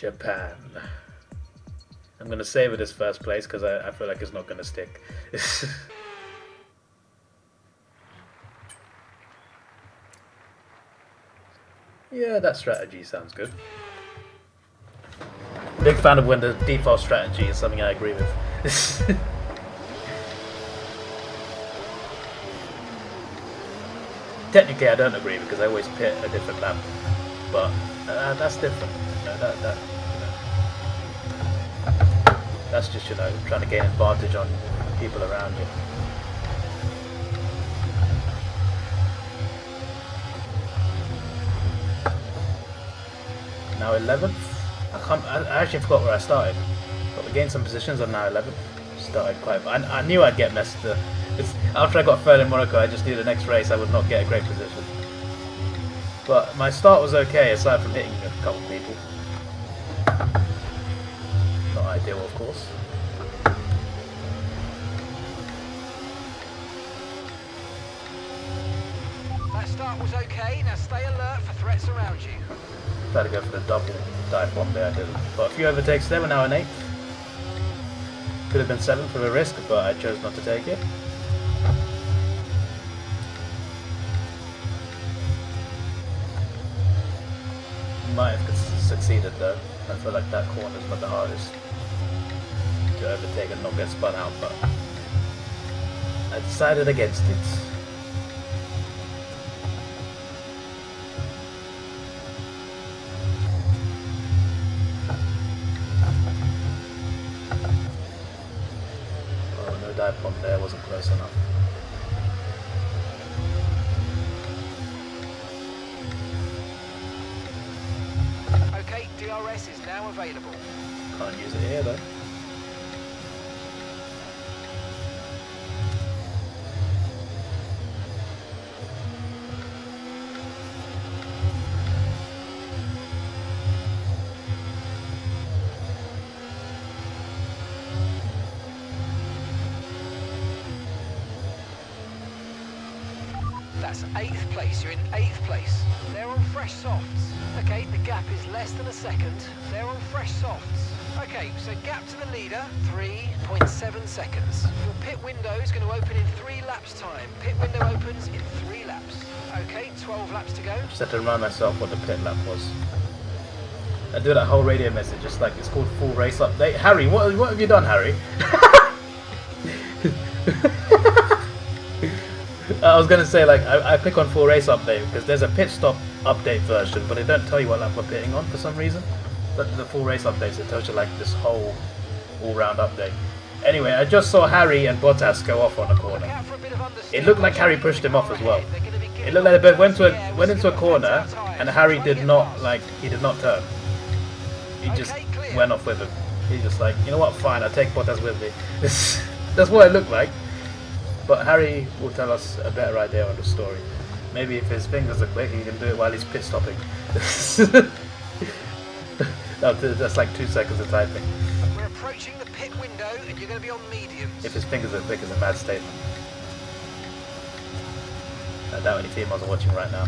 Japan. I'm gonna save it as first place because I feel like it's not gonna stick. Yeah, that strategy sounds good. Big fan of when the default strategy is something I agree with. Technically, I don't agree because I always pit a different lap, but that's different. That's just trying to gain advantage on people around you. Now 11th. I actually forgot where I started, but we gained some positions. I'm now 11th. Started quite. I knew I'd get messed. After I got third in Monaco, I just knew the next race I would not get a great position. But my start was okay, aside from hitting a couple people. Not ideal, of course. That start was okay. Now stay alert for threats around you. Tried to go for the double dive bomb there, I didn't. But a few overtakes there, we're now in 8th. Could have been 7th for a risk, but I chose not to take it. Might have succeeded though. I feel like that corner is not the hardest to overtake and not get spun out, but I decided against it. Oh, no dive bomb there, wasn't close enough. Okay, DRS is now available. Can't use it here though. That's 8th place. You're in 8th place. They're on fresh softs. Okay, the gap is less than a second. They're on fresh softs. Okay, so gap to the leader, 3.7 seconds. Your pit window is going to open in 3 laps time. Pit window opens in 3 laps. Okay, 12 laps to go. Just had to remind myself what the pit lap was. I do that whole radio message, just like it's called full race update. Harry, what have you done, Harry? I was gonna say, like, I click on full race update because there's a pit stop update version, but it don't tell you what lap we're pitting on for some reason. But the full race updates, it tells you like this whole all-round update. Anyway, I just saw Harry and Bottas go off on a corner. It looked like Harry pushed him off as well. It looked like they both went into a corner, and Harry did not turn. He just went off with him. He's just like, you know what? Fine, I'll take Bottas with me. That's what it looked like. But Harry will tell us a better idea on the story. Maybe if his fingers are quick, he can do it while he's pit stopping. That's like 2 seconds of typing. We're approaching the pit window and you're going to be on mediums. If his fingers are quick, is a mad statement. I doubt any females are watching right now.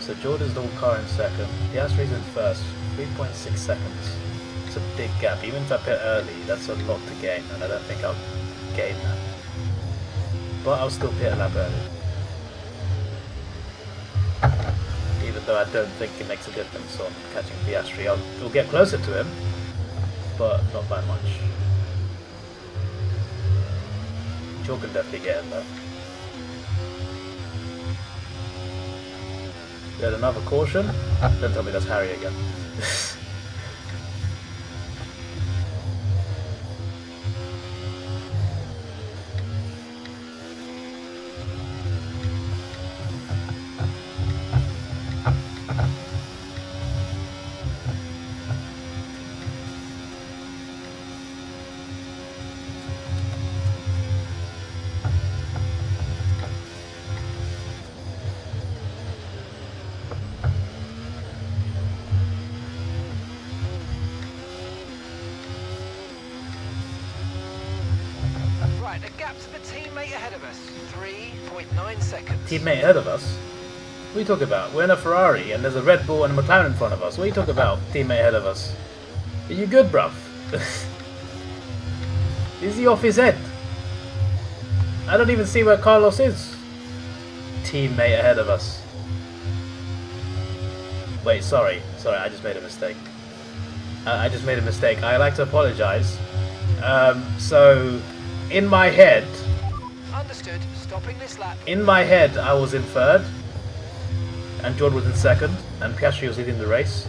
So Jordan's the car in second. Piastri's in first. 3.6 seconds. It's a big gap. Even if I pit early, that's a lot to gain, and I don't think I'll gain that. But I'll still pit a lap early. Even though I don't think it makes a difference on catching Piastri. We'll get closer to him, but not by much. Joe can definitely get him though. There's another caution. Don't tell me that's Harry again. Right, a gap to the teammate ahead of us. 3.9 seconds. Teammate ahead of us? What are you talking about? We're in a Ferrari and there's a Red Bull and a McLaren in front of us. What are you talking about? Teammate ahead of us. Are you good, bruv? Is he off his head? I don't even see where Carlos is. Teammate ahead of us. Wait, sorry. Sorry, I just made a mistake. I just made a mistake. I'd like to apologize. So, in my head... Understood. Stopping this lap. In my head, I was in third. And George was in second. And Piastri was leading the race.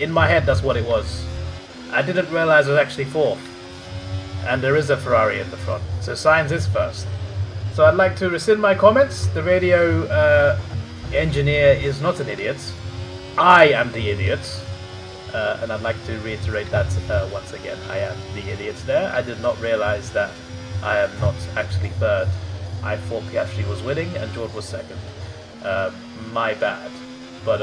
In my head, that's what it was. I didn't realize it was actually fourth. And there is a Ferrari in the front. So Sainz is first. So I'd like to rescind my comments. The radio engineer is not an idiot. I am the idiot. And I'd like to reiterate that once again. I am the idiot there. I did not realize that I am not actually third. I thought Piastri was winning and George was second. My bad. But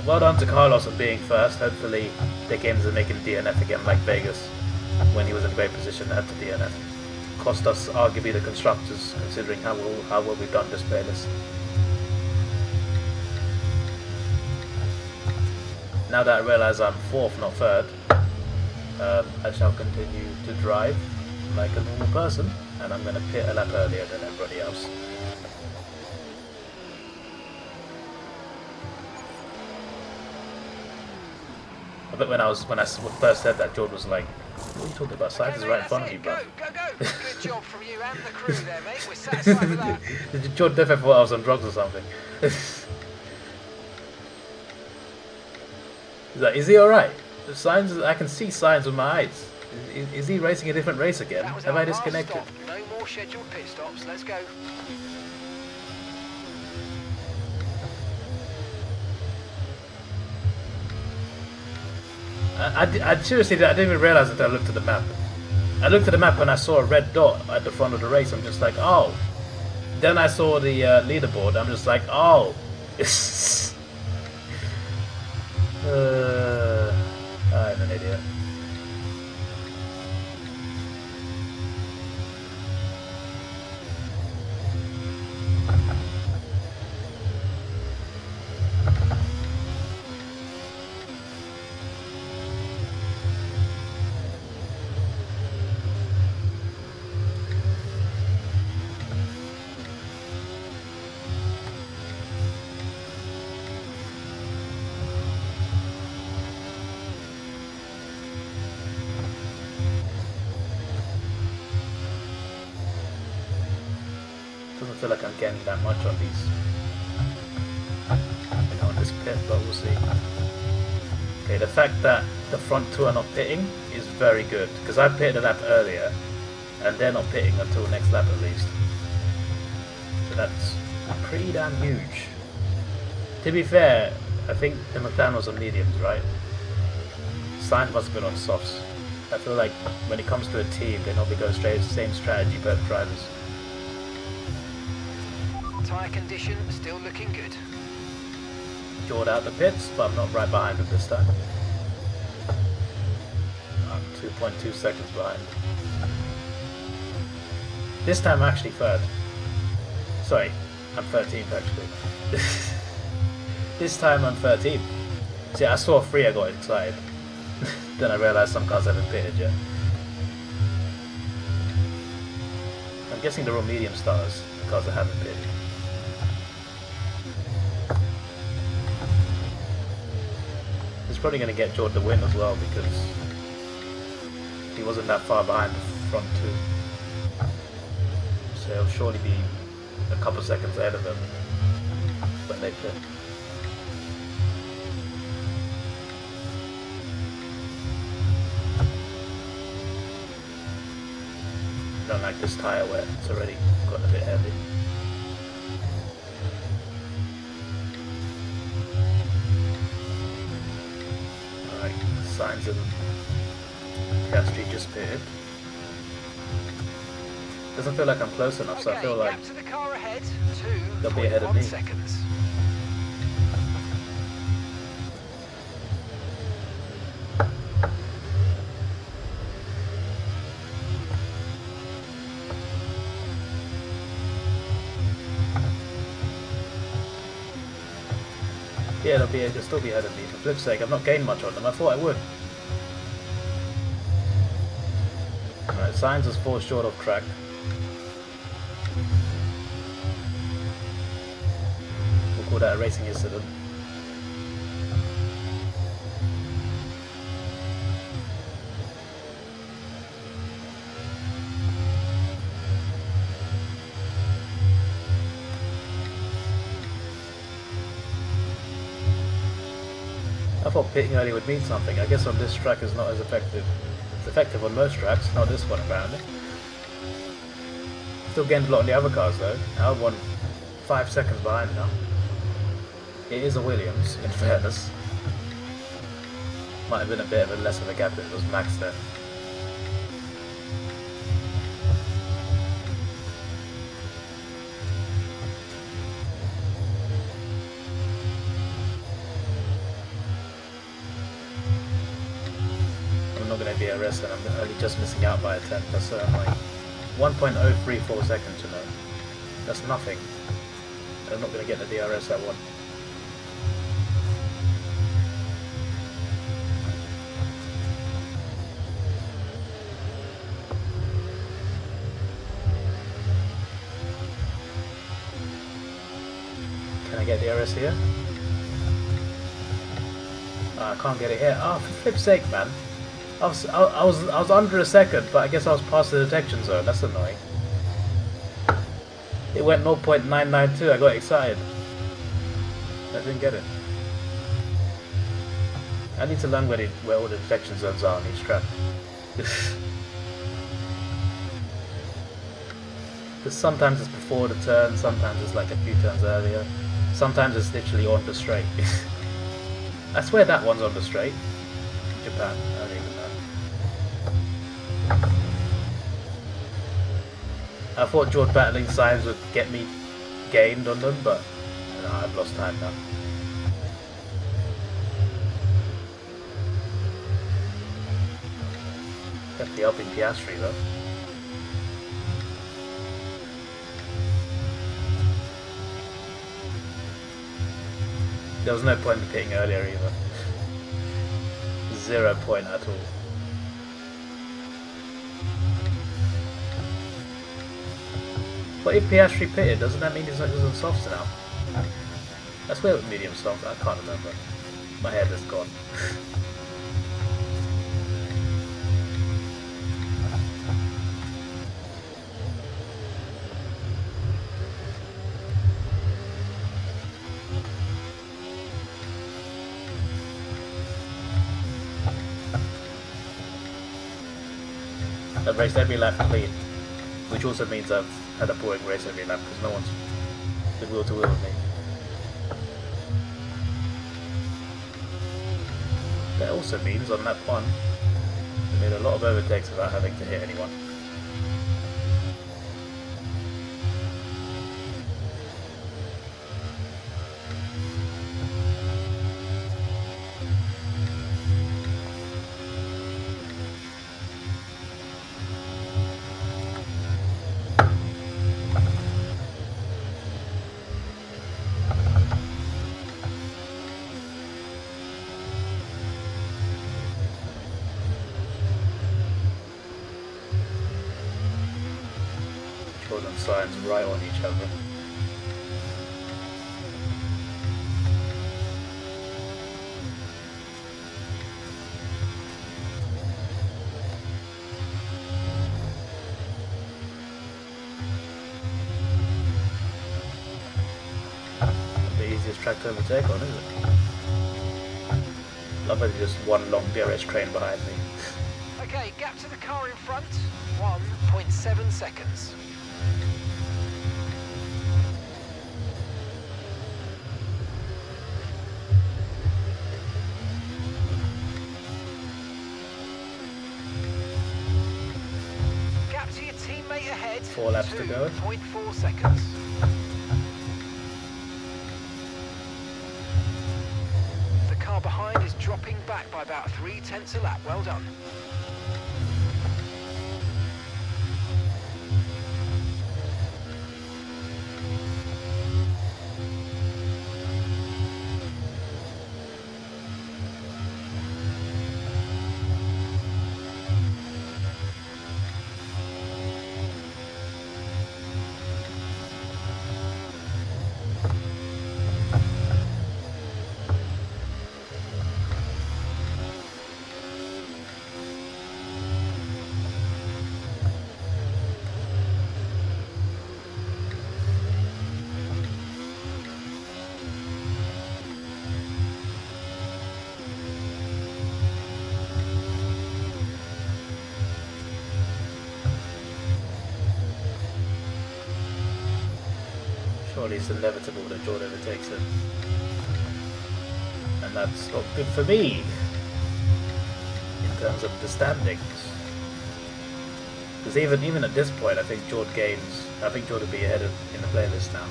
well done to Carlos on being first. Hopefully Dick Ames will make him DNF again like Vegas when he was in a great position to have to DNF. Cost us arguably the constructors, considering how well we've done this playlist. Now that I realise I'm fourth, not third, I shall continue to drive like a normal person, and I'm going to pit a lap earlier than everybody else. But when I first said that, George was like, "What are you talking about? Sainz is right in front of you, bro." Go. Good job from you and the crew there, mate. We're satisfied with that. George definitely thought I was on drugs or something. He's like, is he alright? Sainz, I can see Sainz with my eyes. Is he racing a different race again? Have I disconnected? Stop. No more scheduled pit stops. Let's go. I seriously didn't even realise until I looked at the map. I looked at the map and I saw a red dot at the front of the race. I'm just like, oh. Then I saw the leaderboard. I'm just like, oh. I'm an idiot. Doesn't feel like I'm getting that much on these, on this pit, but we'll see. Okay, the fact that the front two are not pitting is very good, because I pitted a lap earlier, and they're not pitting until next lap at least. So that's pretty damn huge. To be fair, I think the McLaren was on mediums, right? Sainz must have been on softs. I feel like when it comes to a team, they normally go straight same strategy, both drivers. Tyre condition still looking good. Jawed out the pits, but I'm not right behind him this time. I'm 2.2 seconds behind. This time I'm actually third. Sorry, I'm 13th actually. This time I'm 13th. See, I saw 3, I got excited. Then I realised some cars haven't pitted yet. I'm guessing they're all medium stars, the cars that haven't pitted. It's probably going to get George the win as well, because he wasn't that far behind the front two. So he'll surely be a couple seconds ahead of them when they pit. I don't like this tyre wear, it's already gotten a bit heavy. Alright, Sainz and Piastri just pitted. Doesn't feel like I'm close enough, so I feel like gap to the car ahead, they'll be ahead of me. 2.1 seconds. Yeah, it'll still be ahead of me. For flip's sake, I've not gained much on them. I thought I would. Alright, Sainz has fallen short of track. We'll call that a racing incident. I thought pitting early would mean something. I guess on this track it's not as effective. It's effective on most tracks, not this one apparently. Still gained a lot on the other cars though. Albon 5 seconds behind now. It is a Williams, in fairness. Might have been a bit of a less of a gap if it was Max there. I'm not going to be arrested, I'm only just missing out by a 10th, that's like 1.034 seconds, you know. That's nothing. I'm not going to get the DRS that one. Can I get DRS here? I can't get it here. Oh, for flip's sake, man. I was under a second, but I guess I was past the detection zone. That's annoying. It went 0.992. I got excited. I didn't get it. I need to learn where all the detection zones are on each track. Because sometimes it's before the turn, sometimes it's like a few turns earlier, sometimes it's literally on the straight. I swear that one's on the straight. Japan, I don't even know. I thought George battling Sainz would get me gained on them, but no, I've lost time now. Definitely up in Piastri though. There was no point in pitting earlier either. 0 point at all. But if Piastri pitted, doesn't that mean he's not using softs now? That's where medium soft, I can't remember. My head is gone. I've raced every lap clean, which also means I've had a boring race every lap because no one's been wheel to wheel with me. That also means on lap 1, I made a lot of overtakes without having to hit anyone. Jordan Sainz right on each other. Not the easiest track to overtake on, is it? Love that just one long DRS train behind me. Okay, gap to the car in front, 1.7 seconds. Gap to your teammate ahead, 4 laps to go. 2.4 seconds. The car behind is dropping back by about 0.3 a lap. Well done. surely it's inevitable that Jordan overtakes him. And that's not good for me in terms of the standings. Because even at this point, I think Jordan would be ahead in the playlist now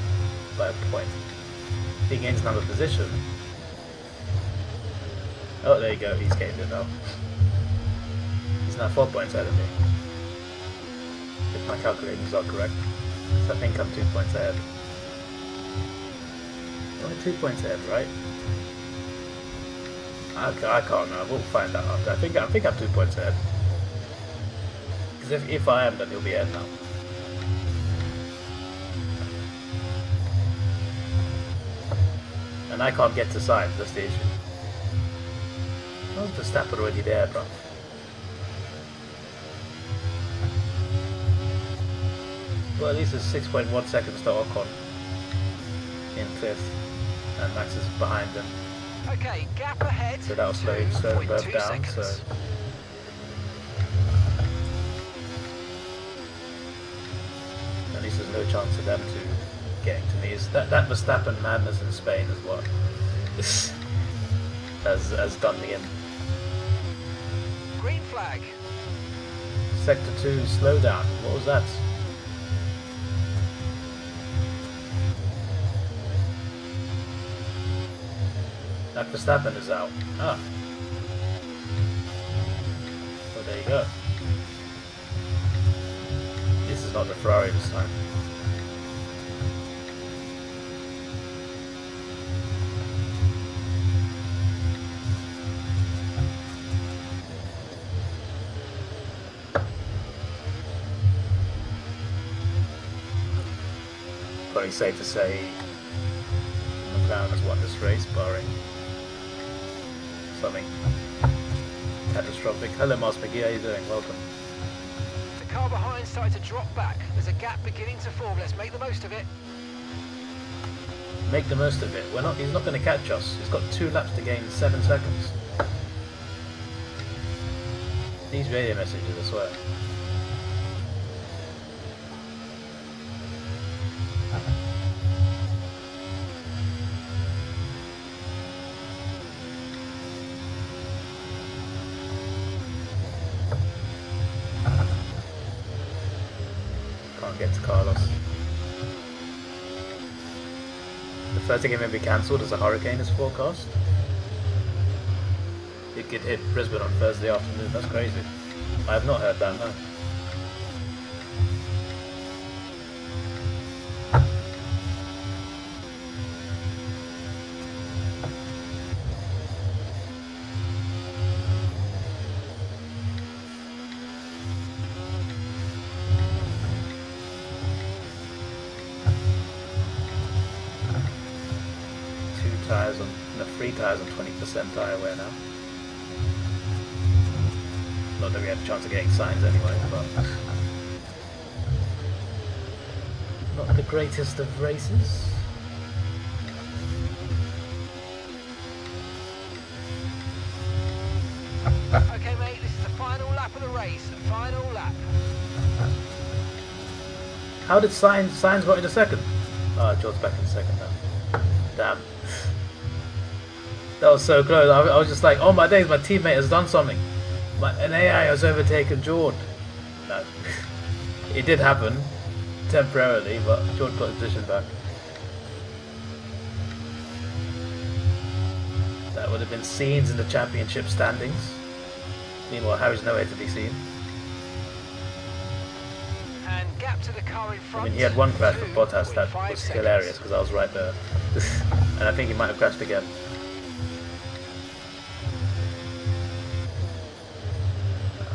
by a point. If he gains another position. Oh, there you go, he's gained it now. He's now 4 points ahead of me. If my calculations are correct. So I think I'm 2 points ahead. Only 2 points ahead, right? I can't know. We'll find out after. I think I'm 2 points ahead. Because if I am, then he'll be ahead now. And I can't get to Sainz, that's the issue. Oh, Verstappen already there, bro. Well, at least it's 6.1 seconds to Ocon in 5th, and Max is behind him. Okay, gap ahead. So that'll slow them both down. So at least there's no chance of them to getting to me. Is that Verstappen madness in Spain is what has done me in. Green flag. Sector 2 slowdown. What was that? That Verstappen is out. Ah. Well, there you go. This is not the Ferrari this time. Probably safe to say McLaren has won this race, barring something catastrophic. Hello, Mars McGee, how you doing? Welcome. The car behind started to drop back. There's a gap beginning to form. Let's make the most of it. Make the most of it. He's not going to catch us. He's got 2 laps to gain 7 seconds. These radio messages, I swear. Get to Carlos. The first game may be cancelled as a hurricane is forecast. It could hit Brisbane on Thursday afternoon. That's crazy. I have not heard that, no. Tires on 3 tires on 20% tyre wear now. Not that we had a chance of getting signs anyway, but not the greatest of races. Okay, mate, this is the final lap of the race. Final lap. How did Sainz got into second? Ah, George's back in second now. Damn. That was so close. I was just like, oh my days, my teammate has done something. An AI has overtaken Jordan. No. It did happen, temporarily, but Jordan got his position back. That would have been scenes in the championship standings. Meanwhile, Harry's nowhere to be seen. And gap to the car in front. I mean, he had one crash with Bottas that was hilarious because I was right there. And I think he might have crashed again.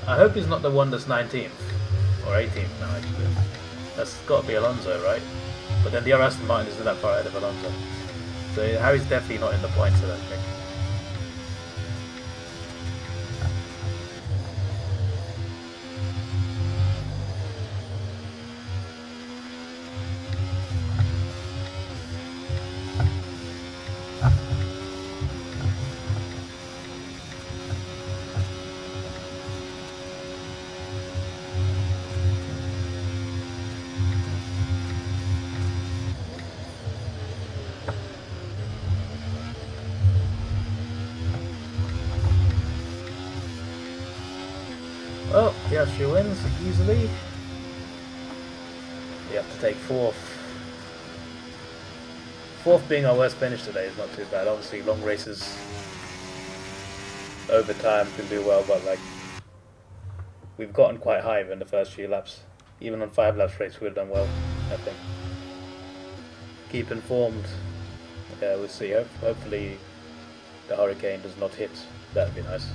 I hope he's not the one that's 19th or 18th now, actually. That's got to be Alonso, right? But then the other Aston Martin isn't that far ahead of Alonso. So Harry's definitely not in the points, I don't think. Oh, Piastri wins easily. You have to take fourth. Fourth being our worst finish today is not too bad. Obviously, long races over time can do well, but like we've gotten quite high in the first few laps. Even on 5 laps race, we would have done well, I think. Keep informed. Yeah, we'll see. Hopefully, the Hurricane does not hit. That'd be nice.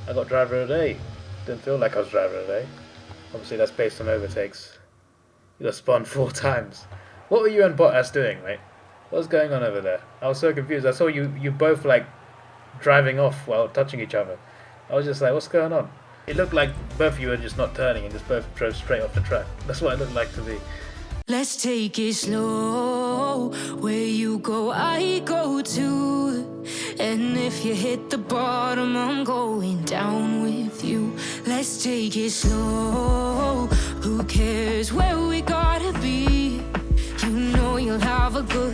I got driver of the day. Didn't feel like I was driver of the day. Obviously, that's based on overtakes. You got spun 4 times. What were you and Bottas doing, mate? What was going on over there? I was so confused. I saw you both like driving off while touching each other. I was just like, what's going on? It looked like both of you were just not turning and just both drove straight off the track. That's what it looked like to me. Let's take it slow. Where you go, I go too. And if you hit the bottom, I'm going down with you. Let's take it slow. Who cares where we gotta be? You know you'll have a good